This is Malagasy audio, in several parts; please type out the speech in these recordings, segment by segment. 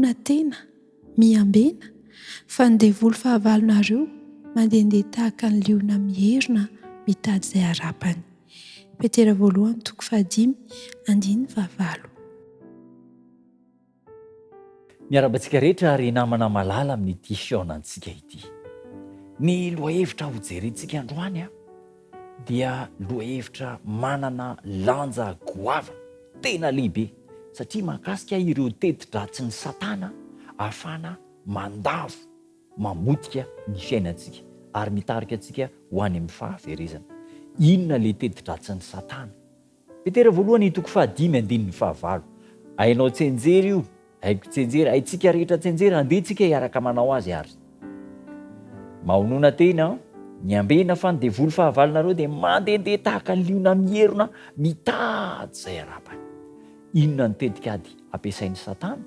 ahoana tena miambena fa ny devoly fahavalonareo mandehandeha tahaka ny liona miherina mitady izay harapany. Petera voalohany toko 5:1-9. Miarabantsika rehetra ary namana malala amin'ity fiaonantsika ity. Ny lohahevitra ho jerentsika androany dia lohahevitra manana lanja goava tena lehibe satria mahakasika ireo teti-dratsin'ny Satana ahafana mandavo mamotika ny fiainantsika ary mitarika antsika ho any amin'ny fahaverezana. Inona le teti-dratsin'ny Satana? Petera voalohany toko 5:1-9. Hainao tsenjery io, haiko tsenjery, haitsika rehetra tsenjery, andehantsika hiaraka manao azy ary. Mahonona tena ny ambena fa ny devoly fahavalonareo dia mandehandeha tahaka ny liona miherina mitady izay harapany. Inona ny tetikady ampiasain'ny Satana?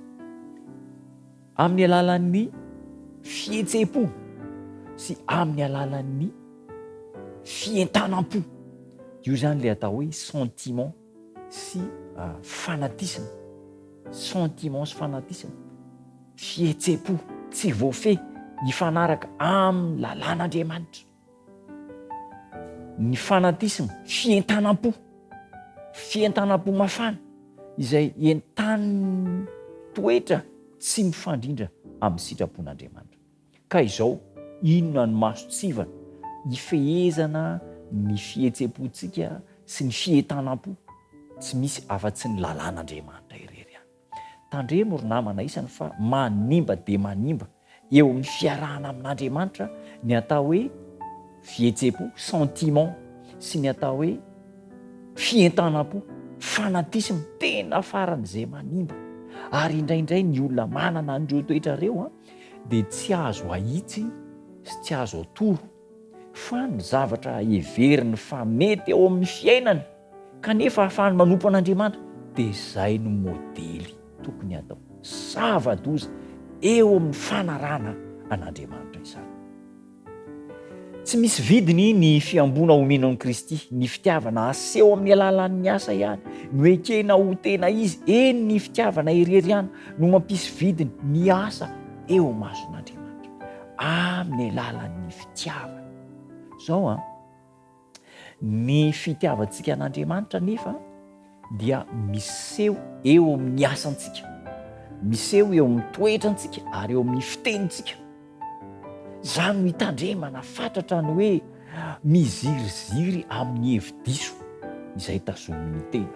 Amin'ny alalan'ny fihetsem-po sy amin'ny alalan'ny fientanam-po. Io zany le atao hoe sentiment sy fanatisana. Sentiment sy fanatisana, fihetsem-po tsy voafehy hifanaraka amin'ny lalàn'Andriamanitra. Ny fanatisana, fientanam-po mafana izay entan'ny toetra tsy mifandrindra amin'ny sitrapon'Andriamanitra. Ka izao inona ny masotsivana hifehezana ny fihetsem-pontsika sy ny fientanam-po? Tsy misy afa-tsy ny lalàn'Andriamanitra irery. Tandremo ry namana isany fa manimba dia manimba eo amin'ny fiarahana amin'Andriamanitra ny atao hoe fihetsem-po, sentiment sy ny atao hoe fientanam-po, fanatisana tena faran'izay manimba. Ary indraindray ny olona manana an'ireo toetra ireo dia tsy azo ahitsy sy tsy azo atoro fa ny zavatra heveriny fa mety eo amin'ny fiainany kanefa ahafahany manompo an'Andriamanitra dia izay no modely tokony atao. Zava-doza eo amin'ny fanarana an'Andriamanitra izany. Tsy misy vidiny ny fiambona homena amin'ny Kristy, ny fitiavana aseho amin'ny alalan'ny asa ihany, no ekena ho tena izy, eny ny fitiavana irery ihany no mampisy vidiny ny asa eo mason'Andriamanitra amin'ny alalan'ny fitiavana. Zao ny fitiavantsika an'Andriamanitra nefa dia miseho eo amin'ny asantsika, miseho eo amin'ny toetrantsika ary eo amin'ny fitenintsika. Zany no hitandremana fatratra ny hoe miziriziry amin'ny hevi-diso izay tazomin'ny teny.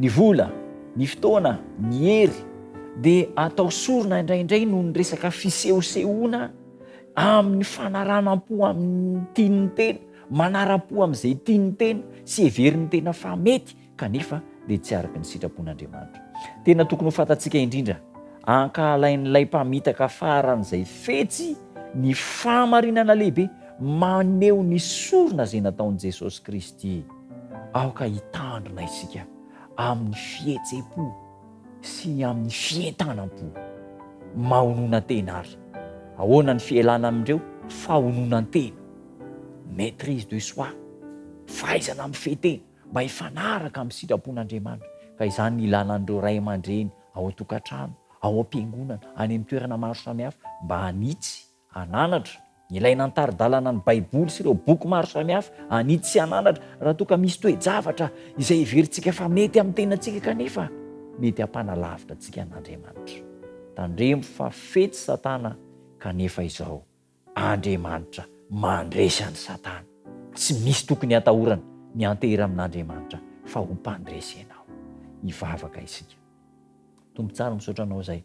Ny vola, ny fotoana, ny hery dia atao sorona indraindray noho ny resaka fisehosehoana amin'ny fanaranam-po amin'ny tian'ny tena, manara-po amin'izay tian'ny tena sy heverin'ny tena fa mety kanefa dia tsy araka ny sitrapon'Andriamanitra. Tena tokony ho fantatsika indrindra ankahalain'ilay mpamitaka faran'izay fetsy ny famarinana lehibe maneho ny sorona izay nataon'i Jesosy Kristy. Aoka hitandrina isika amin'ny fihetsem-po sy amin'ny fientanam-po. Mahonona tena ary. Ahoana ny fialana amin'ireo? Fahononantena, maîtrise de soi, fahaizana mifehy tena mba hifanaraka amin'ny sitrapon'Andriamanitra. Ka izany ny ilana an'ireo ray aman-dreny ao an-tokantrano, ao am-piangonana, any amin'ny toerana maro samihafa mba hanitsy, hananatra. Ilaina an-taridalana ny Baiboly sy ireo boky maro samihafa, hanitsy sy hananatra raha toa ka misy toe-javatra izay heverintsika fa mety amin'ny tenantsika kanefa mety hampanalavitra antsika an'Andriamanitra. Tandremo fa fetsy Satana kanefa izao Andriamanitra mandresy an'i Satana. Tsy misy tokony hatahorana ny antera amin'Andriamanitra fa ho mpandresy ianao. Hivavaka isika. Tompo tsara misaotra anao izay.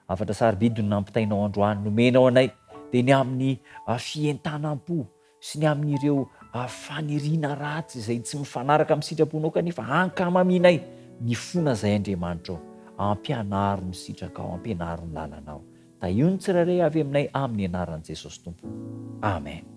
Afatra sarobidy no nampitainao androany nomenao anay dia ny amin'ny fientanam-po sy ny amin'ireo faniriana ratsy izay tsy mifanaraka amin'ny sitraponao kanefa ankamaminay ny fona izay Andriamanitra ampianaro ny sitrakao, ampianaro ny lalanao. Da io ny tsirairay avy aminay amin'ny anaran'i Jesosy Tompo. Amen.